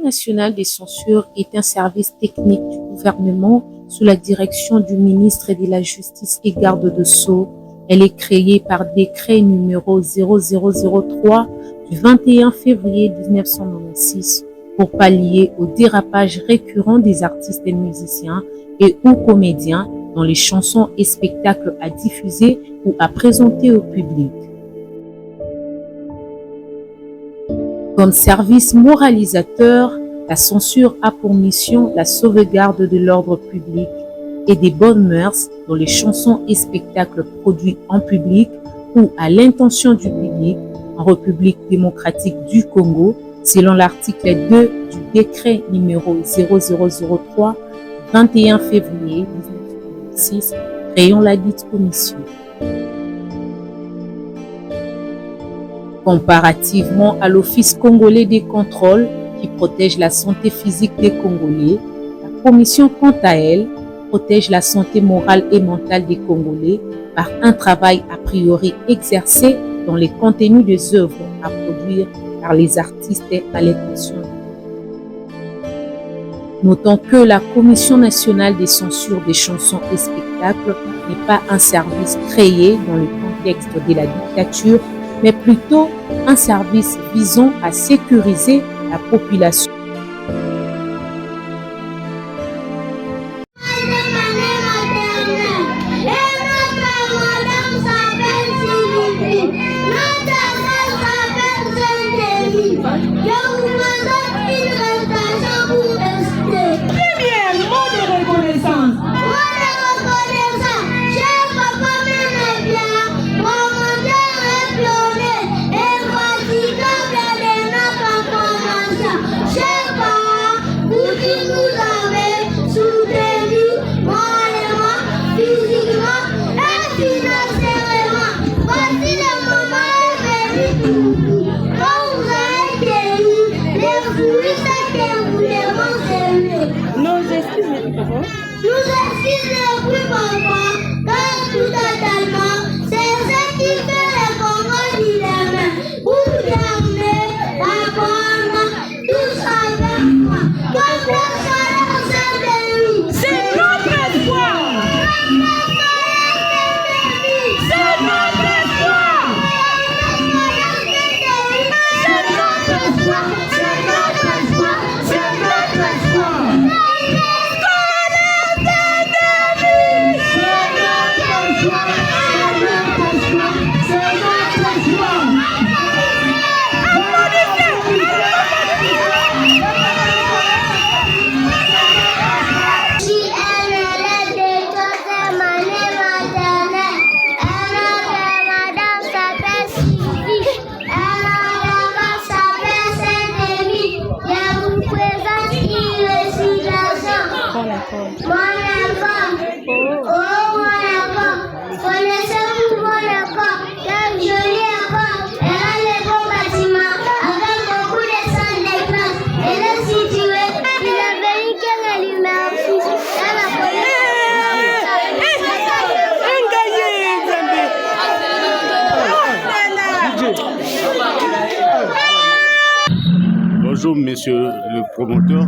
nationale des censures est un service technique du gouvernement sous la direction du ministre de la Justice et garde de Sceaux. Elle est créée par décret numéro 0003 du 21 février 1996 pour pallier au dérapage récurrent des artistes et musiciens et ou comédiens dans les chansons et spectacles à diffuser ou à présenter au public. Comme service moralisateur, la censure a pour mission la sauvegarde de l'ordre public et des bonnes mœurs dans les chansons et spectacles produits en public ou à l'intention du public en République démocratique du Congo, selon l'article 2 du décret numéro 0003 du 21 février 1996, créant la dite commission. Comparativement à l'Office congolais des contrôles qui protège la santé physique des Congolais, la commission, quant à elle, protège la santé morale et mentale des Congolais par un travail a priori exercé dans les contenus des œuvres à produire par les artistes à l'intention. Notons que la Commission nationale des censures des chansons et spectacles n'est pas un service créé dans le contexte de la dictature, mais plutôt un service visant à sécuriser la population. Bonjour, monsieur le promoteur.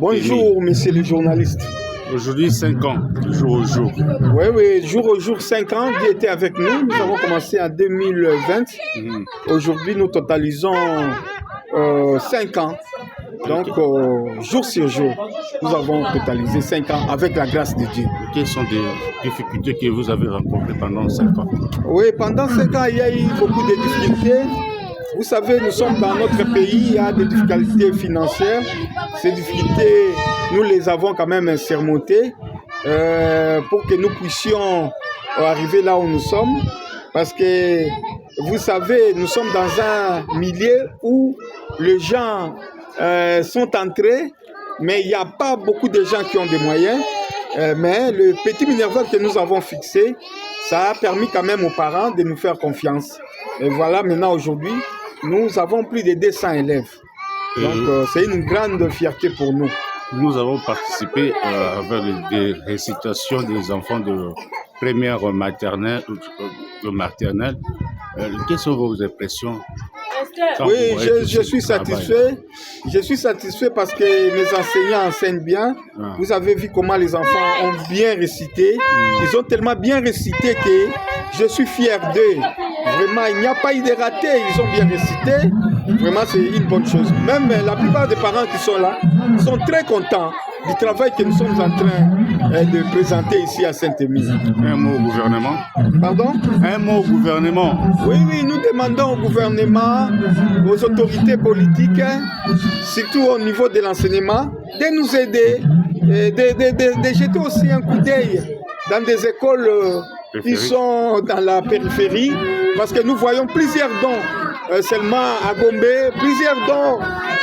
Bonjour, monsieur le journaliste. Aujourd'hui, 5 ans, jour au jour. Oui, jour au jour, 5 ans. Dieu était avec nous. Nous avons commencé en 2020. Aujourd'hui, nous totalisons 5 ans. Donc, jour sur jour, nous avons totalisé 5 ans avec la grâce de Dieu. Quelles sont les difficultés que vous avez rencontrées pendant 5 ans? Oui, pendant 5 ans, il y a eu beaucoup de difficultés. Vous savez, nous sommes dans notre pays, il y a des difficultés financières. Ces difficultés, nous les avons quand même surmontées pour que nous puissions arriver là où nous sommes. Parce que, vous savez, nous sommes dans un milieu où les gens sont entrés, mais il n'y a pas beaucoup de gens qui ont des moyens. Mais le petit minerval que nous avons fixé, ça a permis quand même aux parents de nous faire confiance. Et voilà, maintenant, aujourd'hui, nous avons plus de 200 élèves. Donc, c'est une grande fierté pour nous. Nous avons participé avec des récitations des enfants de première maternelle. Quelles sont vos impressions Oui, je suis satisfait. Je suis satisfait parce que mes enseignants enseignent bien. Vous avez vu comment les enfants ont bien récité. Ils ont tellement bien récité que je suis fier d'eux. Vraiment, il n'y a pas eu de ratés. Ils ont bien récité. Vraiment, c'est une bonne chose. Même la plupart des parents qui sont là sont très contents du travail que nous sommes en train de présenter ici à Saint-Émile. Un mot au gouvernement. Pardon? Un mot au gouvernement. Oui, nous demandons au gouvernement, aux autorités politiques, surtout au niveau de l'enseignement, de nous aider, de jeter aussi un coup d'œil dans des écoles qui sont dans la périphérie, parce que nous voyons plusieurs dons seulement à Gombe, plusieurs dons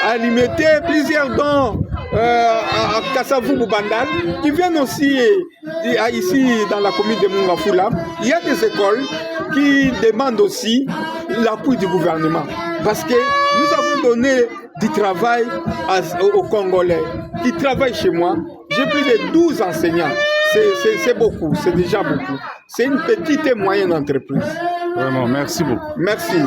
à Limete, plusieurs dons à Kassavou-Boubandal, qui viennent aussi ici dans la commune de Mungafula. Il y a des écoles qui demandent aussi l'appui du gouvernement, parce que nous avons donné du travail aux Congolais qui travaillent chez moi. J'ai plus de 12 enseignants. C'est beaucoup, c'est déjà beaucoup. C'est une petite et moyenne entreprise. Vraiment, merci beaucoup. Merci.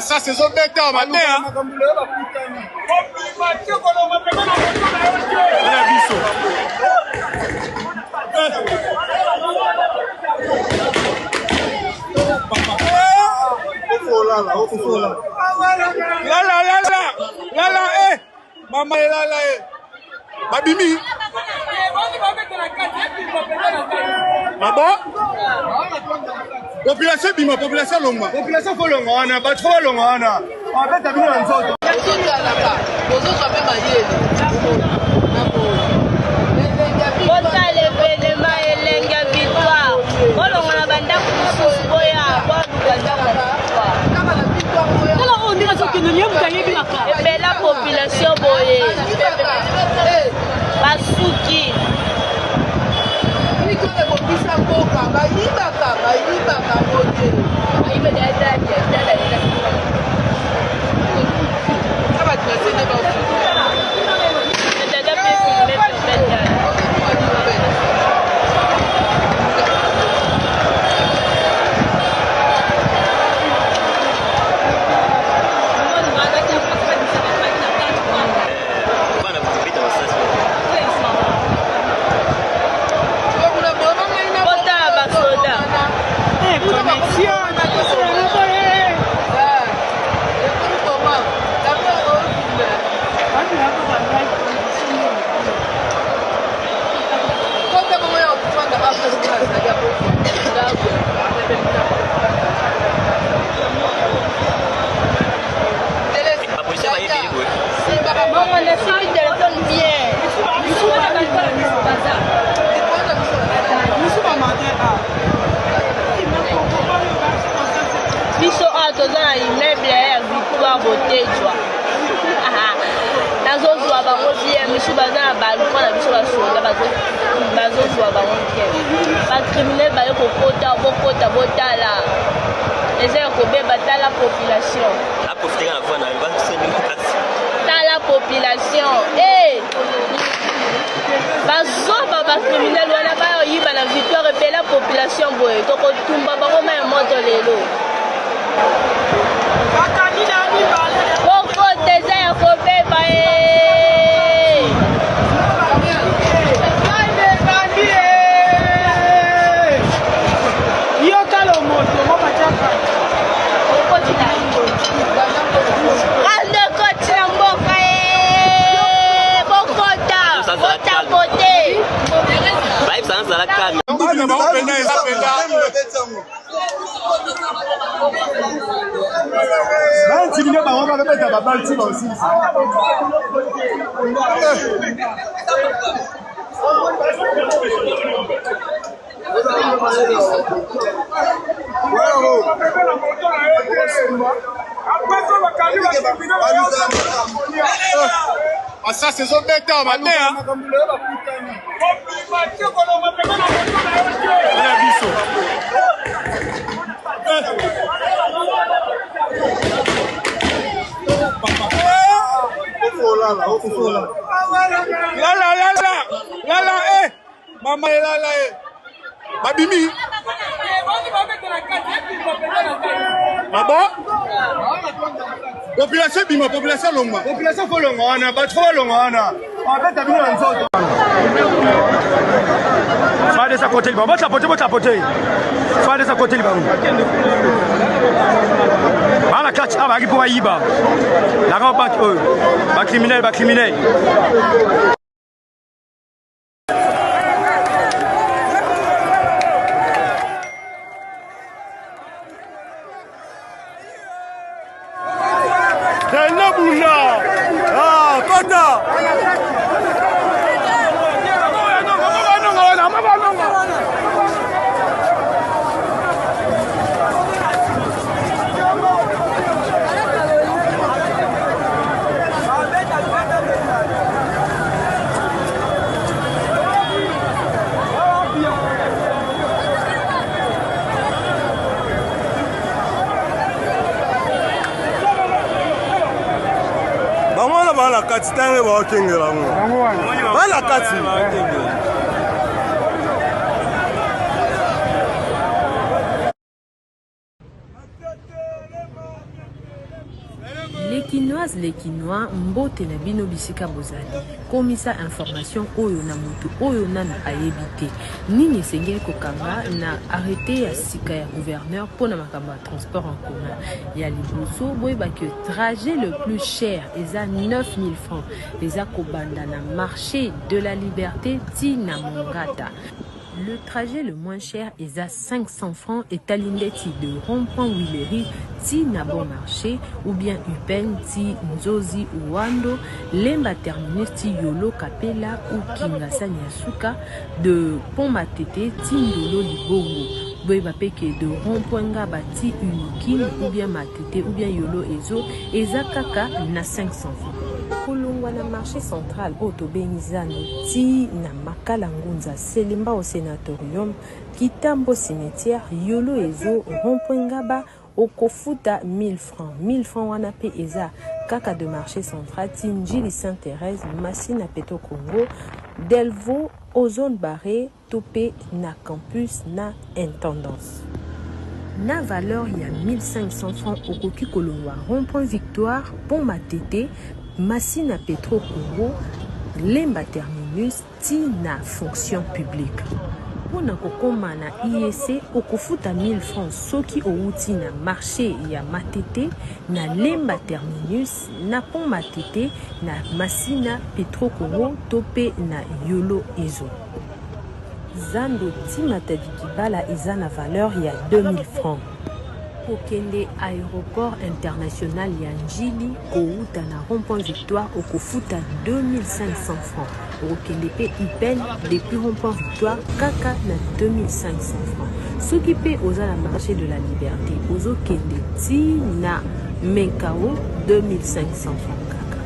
Ça c'est son bête en matin. Maman est là, Babimi. Ah bon? Population bima, population longa. Population faut longa, on a pas trop longa, on a. En fait, t'as vu un autre. La population boye basuki biso a toza na immeuble ya victoire botejwa nazozwa bango bien misu baza na balkon na biso basoda bazozwa bango te bacriminel baye kokota bokota botala eza ya kobeba tala population tala population bazoba bacriminel wana bayoyiba na victoire epe la population boye tokotumba bango ma ya moto lelo kokota eza ya kobeba ezala kami. Ça c'est son bêta matin. Là, maman là, Babimi. Ah bon? Population bima, population longa. Population faut longa, on a pas trop longa, on a. En fait, t'as vu dans le autres. Soit de sa côté, le bambou, votre côté. Soit de sa côté, le bambou. Ah, la catch, ah, bah, qui pour Aïba. La rampe, bah, criminel, bah, criminel. Bala kati tange ba kengela ngo. Bala kati. Les Quinoises, les Quinois, mbote na bino bisika bozali. Komisa information oyo na mutu oyo nanu ayebite. Nini sengeli kokanga na arrêté ya sika ya gouverneur pour na makamba transport en commun. Ya liboso boy ba que trajet le plus cher eza 9000 francs. Eza kobanda na marché de la liberté ti na Mongata. Le trajet le moins cher est à 500 francs et talindeti de rond-point Willery ti na bon marché ou bien Upen ti Nzozi ou Wando, Lemba terminus ti Yolo Kapela ou Kingasa Nyasuka, de Pont Matete ti Ndolo Libongo. Boy bapeke de rond-point Ngaba ti Unikin ou bien Matete ou bien Yolo Ezo ezakaka na 500 francs. Kolongwa na marché central oto benizano ti na Makala Ngunza Selimba au sénatorium Kitambo cimetière Yolo Ezo rond-point Ngaba okofuta 1000 francs. 1000 francs wana pe eza kaka de marché central ti Njili Sainte-Thérèse Massina Peto Congo Delvaux aux zones barrées topé na campus na intendance. Na valeur il y a 1500 francs okoki kolongwa rond-point Victoire Pont Matete Massina Petro Congo Lemba terminus ti na fonction publique. Pona kokoma na IEC okofuta 1000 francs soki outi na marché ya Matete na Lemba terminus na Pont Matete na Massina Petro Congo topé na Yolo Ezo. Zando ti Matadi Kibala eza na valeur ya 2000 francs. Okende aéroport international ya Njili kouta na rond-point Victoire okofuta 2500 francs. Okende pe Upen depuis rond-point Victoire kaka na 2500 francs. Soki pe oza na marché de la liberté ozokende ti na Menkao 2500 francs kaka.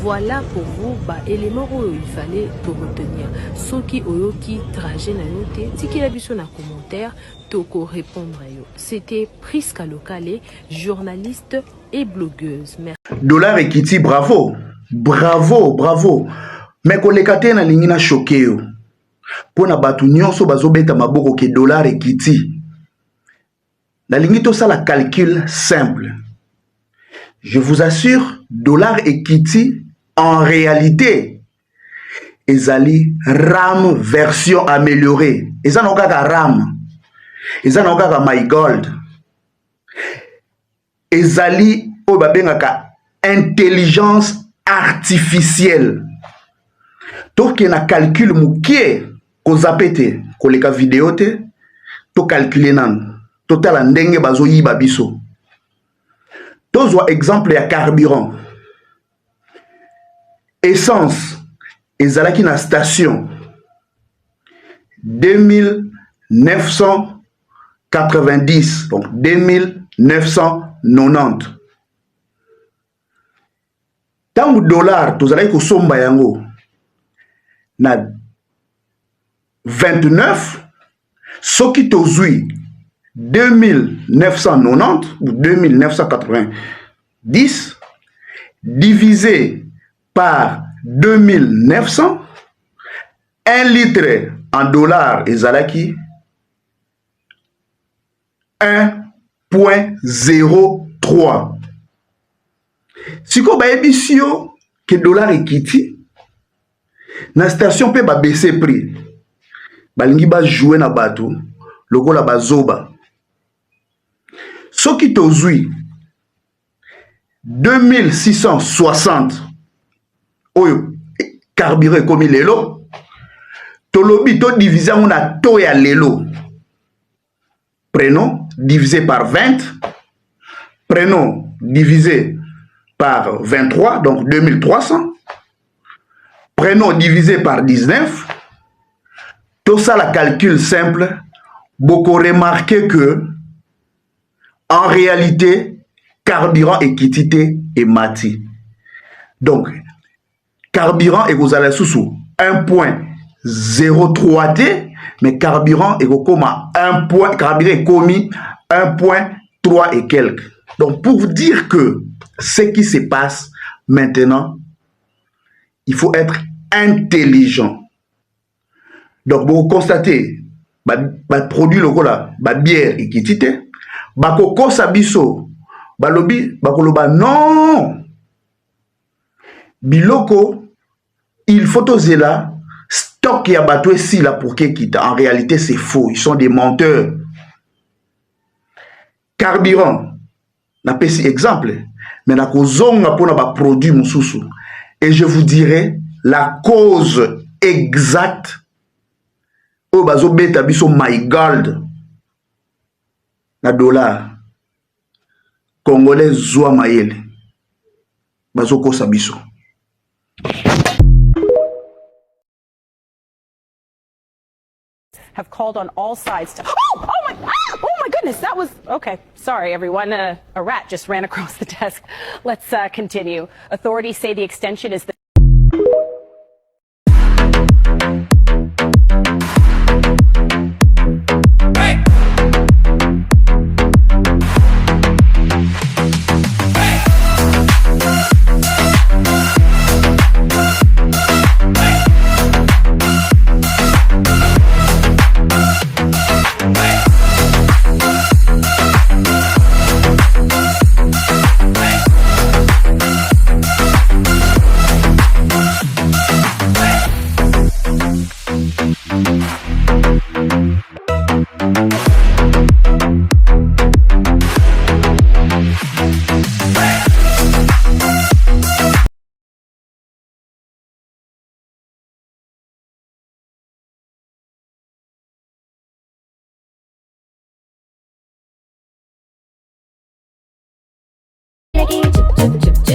Voilà pour vous éléments où il fallait te retenir. Soki oyoki trajet na yote tiki la biso na commentaire toko répondre yo. C'était Priska Lokale, journaliste et blogueuse. Merci. Dollar Ekiti, bravo. Bravo, bravo. Mais kolekate na lingi na choqué yo. Pona batu nyonso bazobeta maboko ke Dollar Ekiti. Na lingi to ça la calcul simple. Je vous assure, Dollar Ekiti en réalité ezali RAM version améliorée. Eza no kaka RAM. Eza no kaka My Gold. Ezali o babengaka intelligence artificielle. Toke na calcul mukie kozapete. koleka vidéo te to calculer nan to tala ndenge bazo yiba biso tozwa exemple ya carburant essence ezalaki na station 2990 donc 2990 tangu dollar tozalaki kosomba yango na 29 soki tozwi 2990 ou 2990 divisé par 2900, 1 litre en dollars ezalaki 1,03. Siko bayebisi yo ke dollar ekiti na station pe ba baisser prix balingi ba jouer na bato lokola bazoba soki tozwi 2660 oyo carburant komi lelo tolobi to diviser on a to ya lelo prenons divisé par 20 prenons divisé par 23 donc 2300 prenons divisé par 19 tout ça la calcul simple beaucoup remarquer que en réalité carburant équité et mati donc carburant et vous allez sous 1,03 T mais carburant et vous comme 1 point carburant est commis 1,3 et quelques. Donc pour vous dire que ce qui se passe maintenant, il faut être intelligent. Donc vous constatez produit le là bière et kitite bakoko sabiso balobi bakoloba non biloko il faut oser là stock ya bato ici là pour qu'ils quittent. En réalité c'est faux, ils sont des menteurs. Carburant na pesi exemple mais na kozonga pona ba produit mususu et je vous dirai la cause exacte o bazo beta biso my gold na dollar congolais zwa mayele bazo kosa biso. Have called on all sides to oh my goodness, that was okay. Sorry everyone, a rat just ran across the desk. Let's continue. Authorities say the extension is the chip, chip, chip.